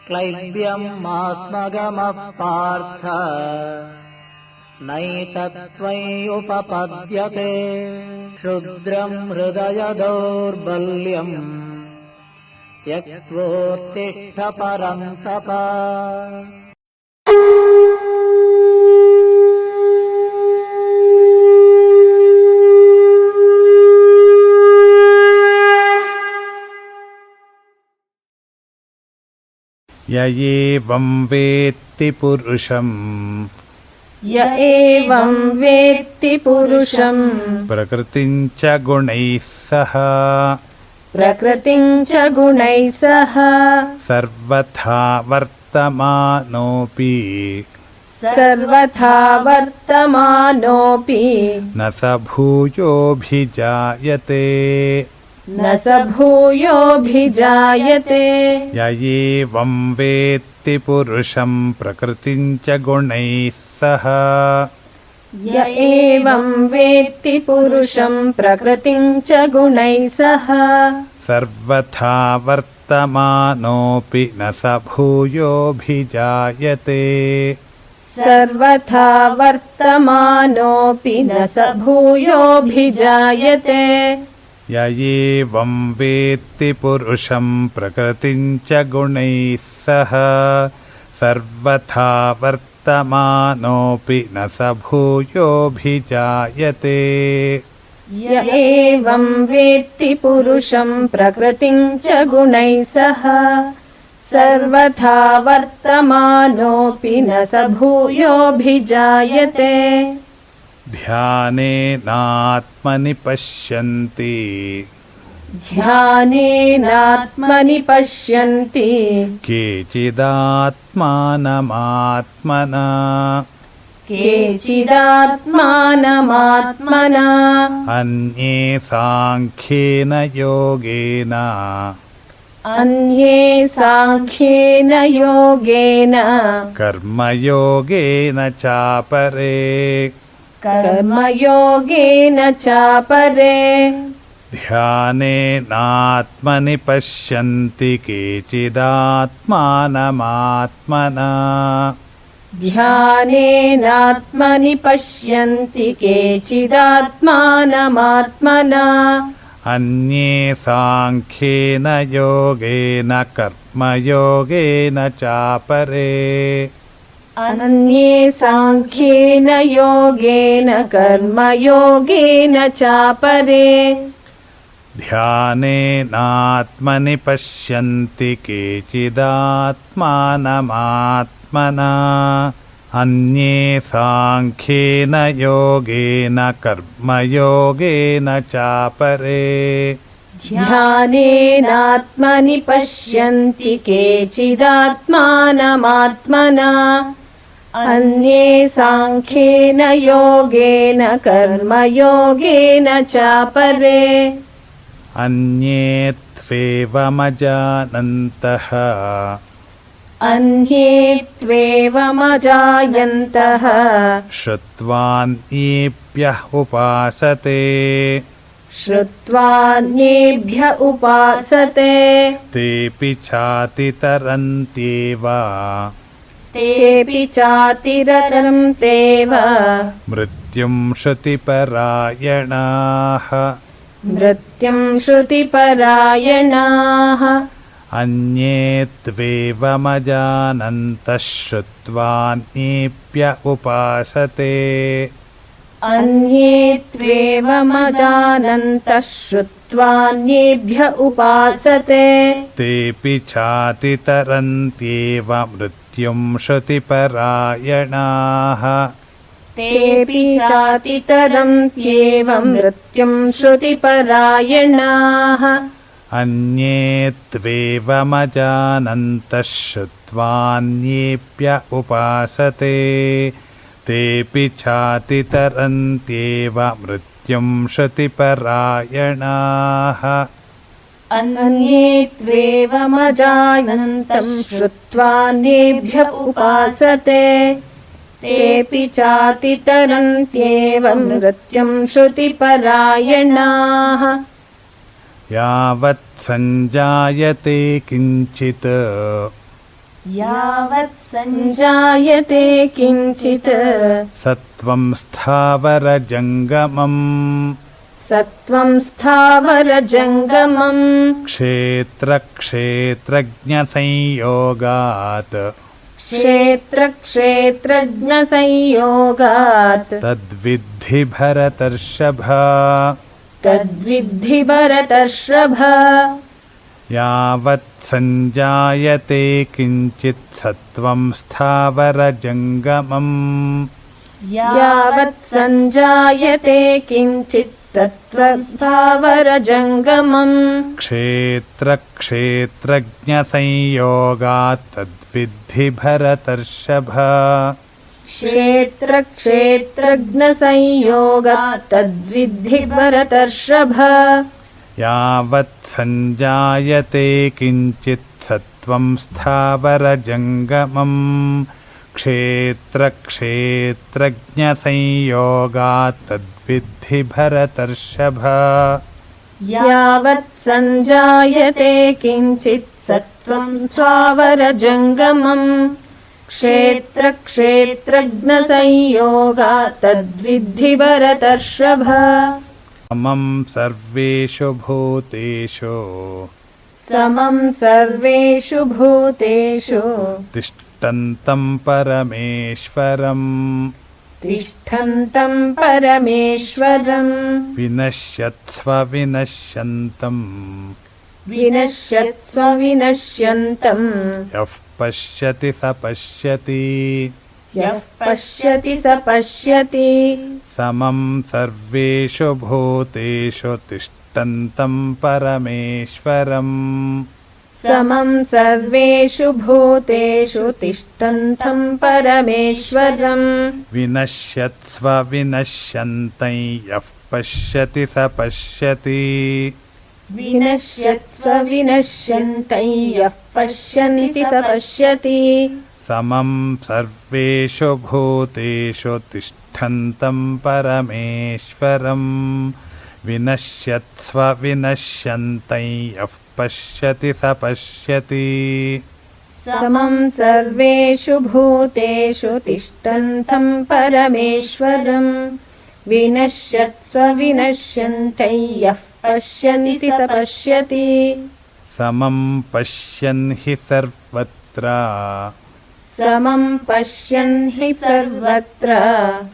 क्लैब्यमास्मगमः पार्थ नैतत्त्वय्युपपद्यते क्षुद्रम् हृदय दौर्बल्यम् त्यक्त्वोत्तिष्ठ परन्तप। य एवं वेत्ति पुरुषम् य एवं वेत्ति पुरुषम् प्रकृतिं च गुणैः सह सर्वथा वर्तमानोऽपि न स भूयोऽभिजायते य एवं वेत्ति पुरुषं प्रकृतिं च गुणैः सह य एवं वेत्ति पुरुषं प्रकृतिं च गुणैः सह सर्वथा वर्तमानोऽपि न स भूयोऽभिजायते न स भूयोऽभिजायते य एवं वेत्ति पुरुषं प्रकृतिं च गुणैः सह सर्वथा वर्तमानोऽपि न स भूयोऽभिजायते य एवं वेत्ति पुरुषं प्रकृतिं च गुणैः सह सर्वथा वर्तमानोऽपि न स भूयोऽभिजायते ध्यानेनात्मनि पश्यन्ति केचिदात्मानमात्मना अन्ये साङ्ख्येन योगेन कर्मयोगेन चापरे ध्यानेनात्मनि पश्यन्ति केचिदात्मानमात्मना अन्ये साङ्ख्येन योगेन कर्मयोगेन चापरे ध्यानेनात्मनि पश्यन्ति केचिदात्मानमात्मना अन्ये साङ्ख्येन योगेन कर्मयोगेन चापरे ध्यानेनात्मनि पश्यन्ति केचिदात्मानमात्मना अन्ये साङ्ख्येन योगेन कर्मयोगेन चापरे अन्ये त्वेवमजायन्तः श्रुत्वान्येभ्यः उपासते तेऽपि चातिरन्त्येव मृत्युं श्रुतिपरायणाः अन्ये त्वेवमजानन्तः श्रुत्वान्येभ्यः उपासते तेऽपि चातितरन्त्येव मृत्युं श्रुतिपरायणाः अन्ये त्वेवमजानन्तः श्रुत्वान्येभ्यः उपासते तेऽपि चातितरन्त्येव मृत्युं श्रुतिपरायणाः अन्ये त्वेवमजानन्तं श्रुत्वान्येभ्यः उपासते तेऽपि चातितरन्त्येव मृत्युं श्रुतिपरायणाः यावत् सञ्जायते किञ्चित् यावत् सञ्जायते किञ्चित् सत्त्वं स्थावरजङ्गमम् सत्त्वं स्थावरजङ्गमम् क्षेत्रक्षेत्रज्ञसंयोगात् क्षेत्रक्षेत्रज्ञसंयोगात् तद्विद्धि भरतर्षभ तद्विद्धि भरतर्षभ यावत् सञ्जायते किञ्चित् सत्त्वं स्थावरजङ्गमम् यावत् सञ्जायते किञ्चित् सत्त्वं स्थावरजङ्गमम् क्षेत्रक्षेत्रज्ञसंयोगात् तद्विद्धि भरतर्षभ क्षेत्रक्षेत्रज्ञसंयोगात् तद्विद्धि भरतर्षभ यावत् सञ्जायते किञ्चित् सत्त्वं स्थावरजङ्गमम् क्षेत्रक्षेत्रज्ञसंयोगात् तद्विद्धि भरतर्षभ यावत् सञ्जायते किञ्चित् सत्त्वं स्थावरजङ्गमम् क्षेत्रक्षेत्रज्ञसंयोगात् तद्विद्धि भरतर्षभ समं सर्वेषु भूतेषु समं सर्वेषु भूतेषु तिष्ठन्तं परमेश्वरम् तिष्ठन्तं परमेश्वरम् विनश्यत्स्व विनश्यन्तम् विनश्यत्स्व विनश्यन्तम् यः पश्यति स पश्यति यः पश्यति स पश्यति समं सर्वेषु भूतेषु तिष्ठन्तं परमेश्वरम् समं सर्वेषु भूतेषु तिष्ठन्तं परमेश्वरम् विनश्यत्स्व विनश्यन्तं यः पश्यति स पश्यति विनश्यत्स्व विनश्यन्तं यः पश्यन्ति स पश्यति समं सर्वेषु भूतेषु तिष्ठन्तं परमेश्वरम् विनश्यत्स्व विनश्यन्तं यः पश्यति स पश्यति समं सर्वेषु भूतेषु तिष्ठन्तं परमेश्वरम् विनश्यत्स्व विनश्यन्तं यः पश्यन्ति स पश्यति समं पश्यन् हि सर्वत्र समं पश्यन् हि सर्वत्र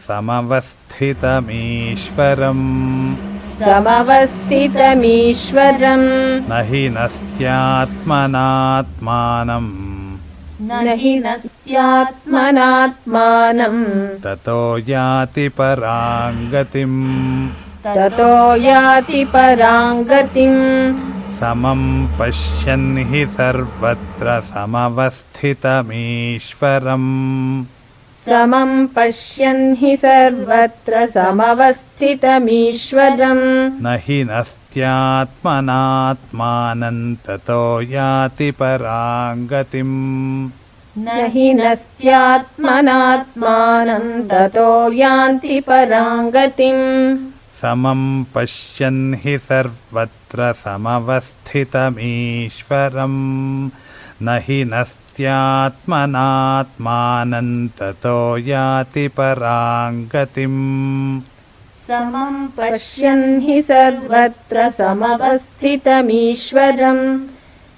समवस्थितमीश्वरम् समवस्थितमीश्वरम् न हि नस्त्यात्मनात्मानम् न हि नस्त्यात्मनात्मानम् ततो याति परां गतिम् ततो याति परां गतिम् समं पश्यन् हि सर्वत्र समवस्थितमीश्वरम् समं पश्यन् हि सर्वत्र समवस्थितमीश्वरम् न हि नस्त्यात्मनात्मानं ततो याति परां गतिम् न हि नस्त्यात्मनात्मानं ततो यान्ति परां गतिम् समं पश्यन् हि सर्वत्र समवस्थितमीश्वरम् न हि नस्त्यात्मनात्मानं ततो याति परां गतिम् समं पश्यन् हि सर्वत्र समवस्थितमीश्वरम्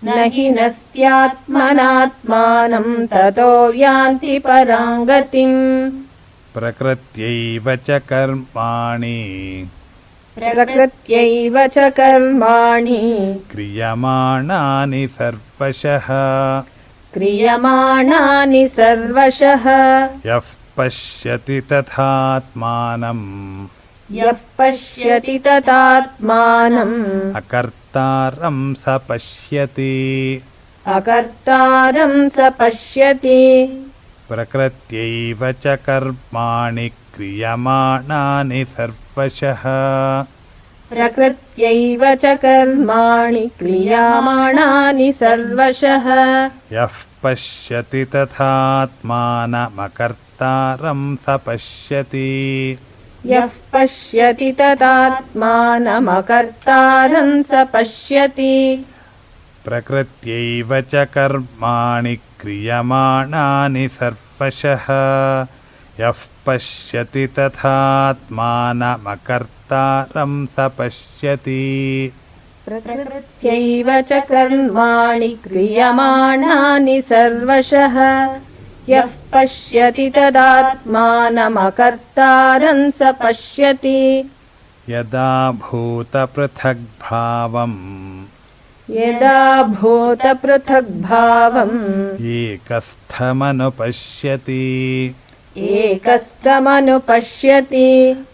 न हि नस्त्यात्मनात्मानं ततो यान्ति परां गतिम् प्रकृत्यैव च कर्माणि प्रकृत्यैव च कर्माणि क्रियमाणानि सर्वशः क्रियमाणानि सर्वशः यः पश्यति तथात्मानम् यः पश्यति तथात्मानम् अकर्तारं स पश्यति अकर्तारं स पश्यति प्रकृत्यैव च कर्माणि क्रियमाणानि सर्वशः प्रकृत्यैव च कर्माणि क्रियमाणानि सर्वशः यः पश्यति तथात्मानमकर्तारं स पश्यति यः पश्यति तदात्मानमकर्तारं स पश्यति प्रकृत्यैव च कर्माणि क्रियमाणानि सर्वशः यः पश्यति तथात्मानमकर्तारं स पश्यति प्रकृत्यैव च कर्माणि क्रियमाणानि सर्वशः यः पश्यति तदात्मानमकर्तारं स पश्यति यदा भूतपृथग्भावम् यदा भूतपृथग्भावम् एकस्थमनुपश्यति एकस्थमनुपश्यति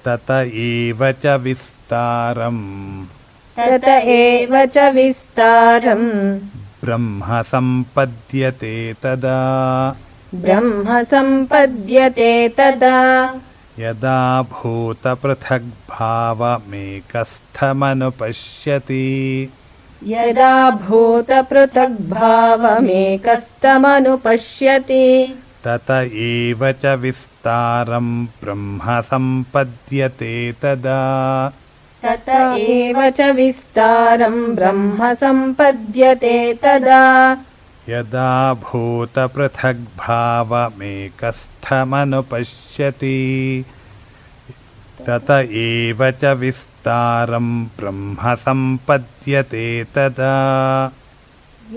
तत एव च विस्तारम् तत एव च विस्तारम् ब्रह्म सम्पद्यते तदा ब्रह्म सम्पद्यते तदा यदा भूतपृथग्भावमेकस्थमनुपश्यति यदा भूतपृथग्भावमेकस्थमनुपश्यति तत एव च विस्तारम् ब्रह्म सम्पद्यते तदा तत एव च विस्तारम् ब्रह्म सम्पद्यते तदा यदा भूतपृथग्भावमेकस्थमनुपश्यति तत एव च विस्तारम् ब्रह्म सम्पद्यते तदा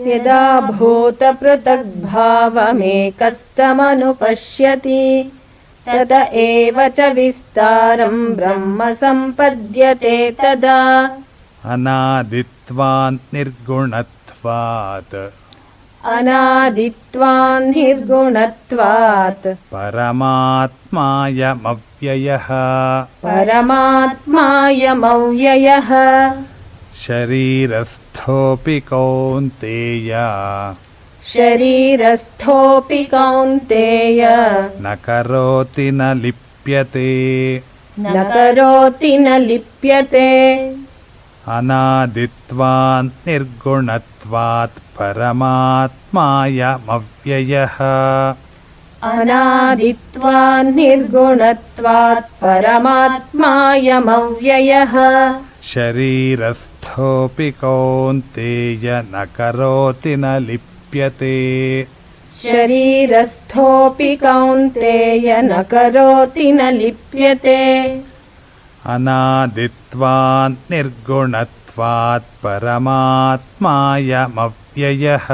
यदा भूतपृथग्भावमेकस्थमनुपश्यति तत एव च विस्तारम् ब्रह्म सम्पद्यते तदा अनादित्वात् निर्गुणत्वात् अनादित्वान् निर्गुणत्वात् परमात्मायमव्ययः परमात्मायमव्ययः शरीरस्थोऽपि कौन्तेय शरीरस्थोऽपि कौन्तेय न करोति न लिप्यते न करोति न लिप्यते अनादित्वात् निर्गुणत्वात् परमात्मायमव्ययः अनादित्वान् निर्गुणत्वात् परमात्मायमव्ययः शरीरस्थोऽपि कौन्तेय न करोति न लिप्यते शरीरस्थोऽपि कौन्तेय न करोति न लिप्यते अनादित्वात् निर्गुणत्वात् परमात्मायमव्ययः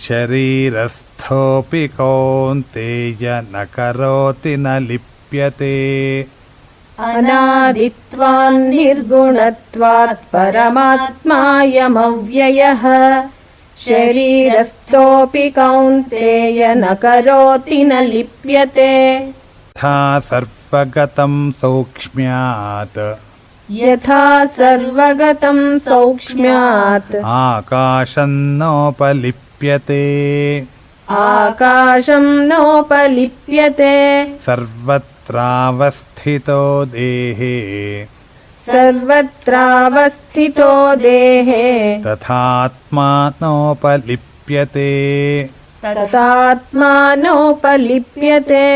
शरीरस्थोऽपि कौन्तेय न करोति न लिप्यते अनादित्वान् निर्गुणत्वात् परमात्मायमव्ययः शरीरस्थोऽपि कौन्तेय न करोति न लिप्यते यथा सर्वगतं सौक्ष्म्यात् यथा सर्वगतं सौक्ष्म्यात् आकाशं नोपलिप्यते आकाशं नोपलिप्यते सर्वत्रावस्थितो देहे सर्वत्रावस्थितो देहे तथात्मानोपलिप्यते तथात्मानोपलिप्यते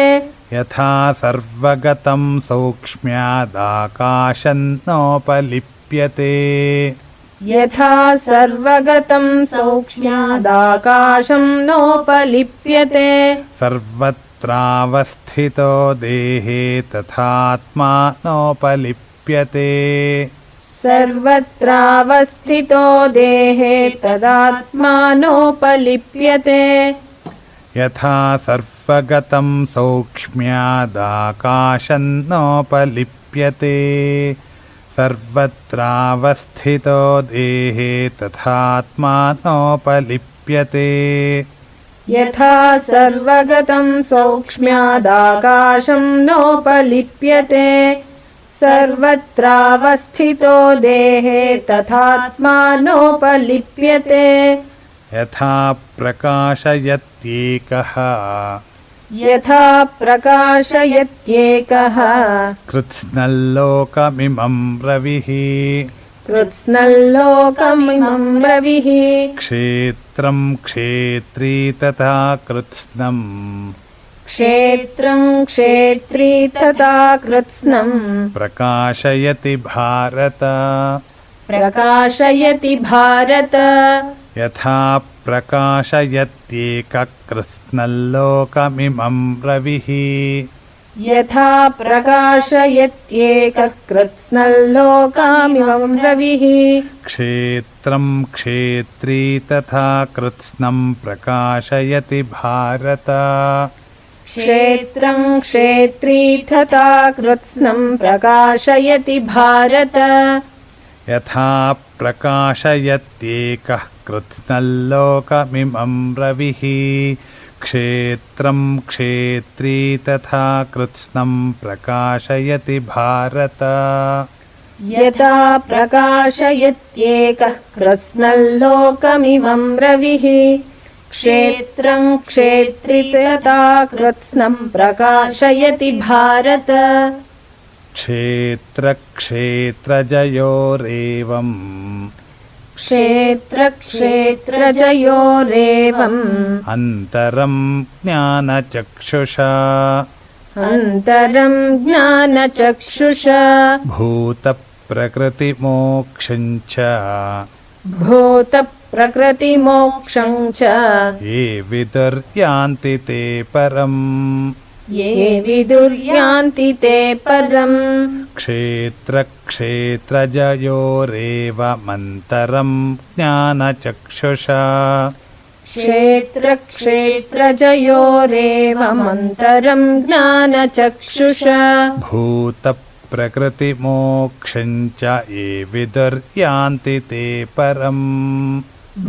यथा सर्वगतं सौक्ष्म्यादाकाशं नोपलिप्यते यथा सर्वगतं सौक्ष्म्यादाकाशं नोपलिप्यते सर्वत्रावस्थितो देहे तथात्मानोपलिप्यते सर्वत्रावस्थितो देहे तदात्मानोपलिप्यते यथा सर्वगतं सौक्ष्म्यादाकाशं नोपलिप्यते सर्वत्रावस्थितो देहे तथात्मानोपलिप्यते यथा सर्वगतं सौक्ष्म्यादाकाशं नोपलिप्यते सर्वत्रावस्थितो देहे तथात्मानोपलिप्यते यथा प्रकाशयत्येकः यथा प्रकाशयत्येकः कृत्स्नल्लोकमिमं रविः कृत्स्नल्लोकमिमं रविः क्षेत्रं क्षेत्री तथा कृत्स्नम् क्षेत्रं क्षेत्री तथा कृत्स्नं प्रकाशयति भारत प्रकाशयति भारत यथा प्रकाशयत्येककृत्स्नल्लोकमिमं रविः यथा प्रकाशयत्येककृत्स्नल्लोकमिमं रविः क्षेत्रं क्षेत्री तथा कृत्स्नं प्रकाशयति भारत क्षेत्रं क्षेत्री तथा कृत्स्नं प्रकाशयति भारत यथा प्रकाशयत्येकः कृत्स्नल्लोकमिमं रविः क्षेत्रं क्षेत्री तथा कृत्स्नं प्रकाशयति भारत यथा प्रकाशयत्येकः कृत्स्नल्लोकमिमं रविः क्षेत्रं क्षेत्री तथा कृत्स्नं प्रकाशयति भारत क्षेत्रक्षेत्रजयोरेवम् क्षेत्रक्षेत्रजयोरेवम् अन्तरं ज्ञानचक्षुषा अन्तरं ज्ञानचक्षुषा भूतप्रकृतिमोक्षं च भूतप्रकृतिमोक्षं च ये विदुर्यान्ति ते परम् ये विदुर्यान्ति ते परम् क्षेत्रक्षेत्रजयोरेवमन्तरं ज्ञानचक्षुषा क्षेत्रक्षेत्रजयोरेवमन्तरं ज्ञानचक्षुषा भूतप्रकृतिमोक्षं च ये विदुर्यान्ति ते परम्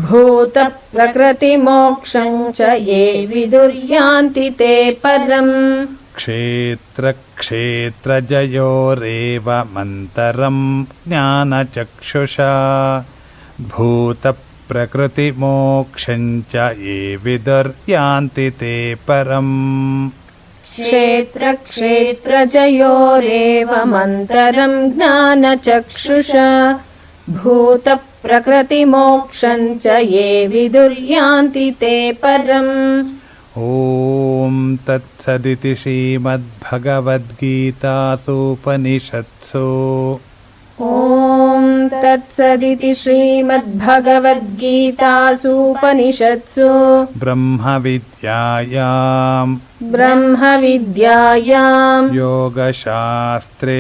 भूतप्रकृतिमोक्षं च ये विदुर्यान्ति ते परम् क्षेत्रक्षेत्रजयोरेवमन्तरं ज्ञानचक्षुषा भूतप्रकृतिमोक्षं च ये विदुर्यान्ति ते परम् क्षेत्रक्षेत्रजयोरेवमन्तरं ज्ञानचक्षुषा भूतप्रकृतिमोक्षं च ये विदुर्यान्ति ते परम् ॐ तत्सदिति श्रीमद्भगवद्गीतासूपनिषत्सु ॐ तत्सदिति श्रीमद्भगवद्गीतासूपनिषत्सु ब्रह्मविद्यायां योगशास्त्रे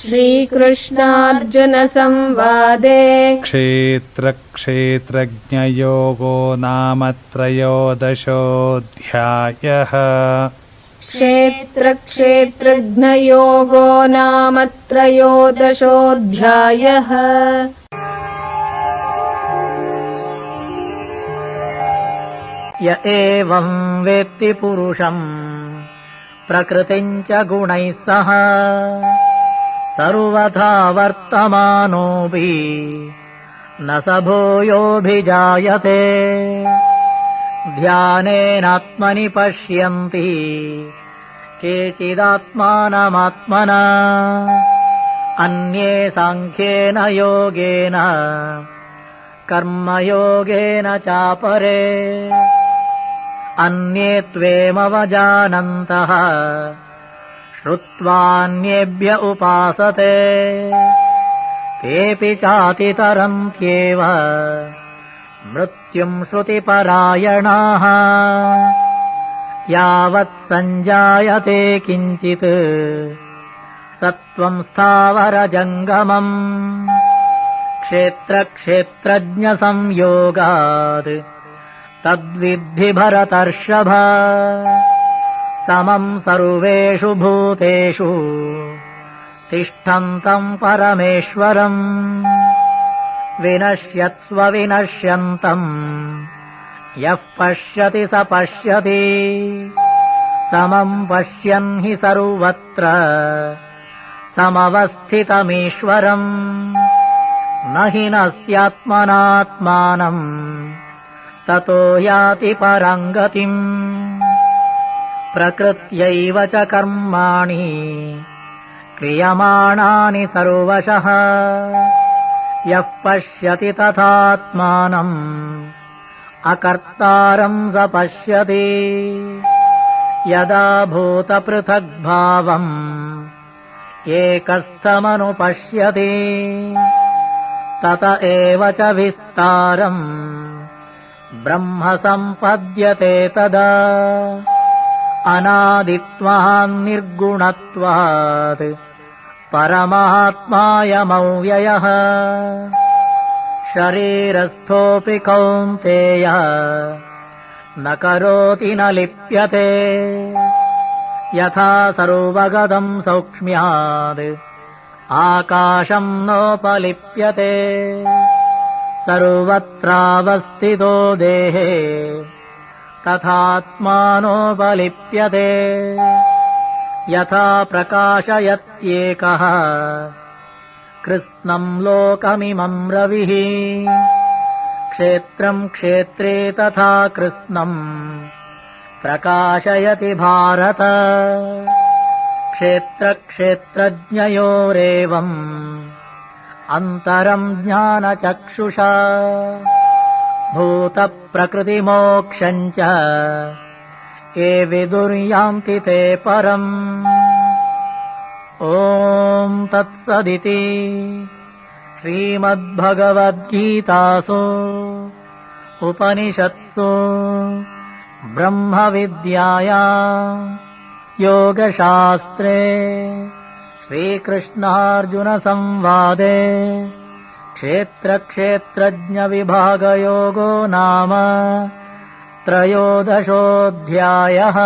श्रीकृष्णार्जुनसंवादे क्षेत्रक्षेत्रज्ञयोगो नाम त्रयोदशोऽध्यायः क्षेत्रक्षेत्रज्ञयोगो नाम त्रयोदशोऽध्यायः य एवं वेत्ति पुरुषम् प्रकृतिम् च गुणैः सह सर्वथा वर्तमानोऽपि न स भूयोऽभिजायते ध्यानेनात्मनि पश्यन्ति केचिदात्मानमात्मना अन्ये साङ्ख्येन योगेन कर्मयोगेन चापरे अन्ये त्वेमवजानन्तः श्रुत्वान्येभ्य उपासते तेऽपि चातितरन्त्येव मृत्युम् श्रुतिपरायणाः यावत् सञ्जायते किञ्चित् सत्त्वम् स्थावरजङ्गमम् क्षेत्रक्षेत्रज्ञसंयोगात् तद्विद्धि भरतर्षभ समम् सर्वेषु भूतेषु तिष्ठन्तम् परमेश्वरम् विनश्यत्स्व विनश्यन्तम् यः पश्यति स पश्यति समम् पश्यन् हि सर्वत्र समवस्थितमीश्वरम् न हि नस्त्यात्मनात्मानम् ततो याति पराम् गतिम् प्रकृत्यैव च कर्माणि क्रियमाणानि सर्वशः यः पश्यति तथात्मानम् अकर्तारम् स पश्यति यदा भूतपृथग्भावम् एकस्थमनुपश्यति तत एव च विस्तारम् ब्रह्म सम्पद्यते तदा अनादित्वान्निर्गुणत्वात् परमात्मायमव्ययः शरीरस्थोऽपि कौन्तेय न करोति न लिप्यते यथा सर्वगतम् सौक्ष्म्यात् आकाशम् नोपलिप्यते सर्वत्रावस्थितो देहे तथात्मानोपलिप्यते यथा प्रकाशयत्येकः कृत्स्नम् लोकमिमम् रविः क्षेत्रम् क्षेत्रे तथा कृत्स्नम् प्रकाशयति भारत क्षेत्रक्षेत्रज्ञयोरेवम् अन्तरम् ज्ञानचक्षुषा भूतप्रकृतिमोक्षम् च ये विदुर्यान्ति ते परम् ॐ तत्सदिति श्रीमद्भगवद्गीतासु उपनिषत्सु ब्रह्मविद्यायाम् योगशास्त्रे श्रीकृष्णार्जुनसंवादे क्षेत्रक्षेत्रज्ञविभागयोगो नाम 13 त्रयोदशोऽध्यायः।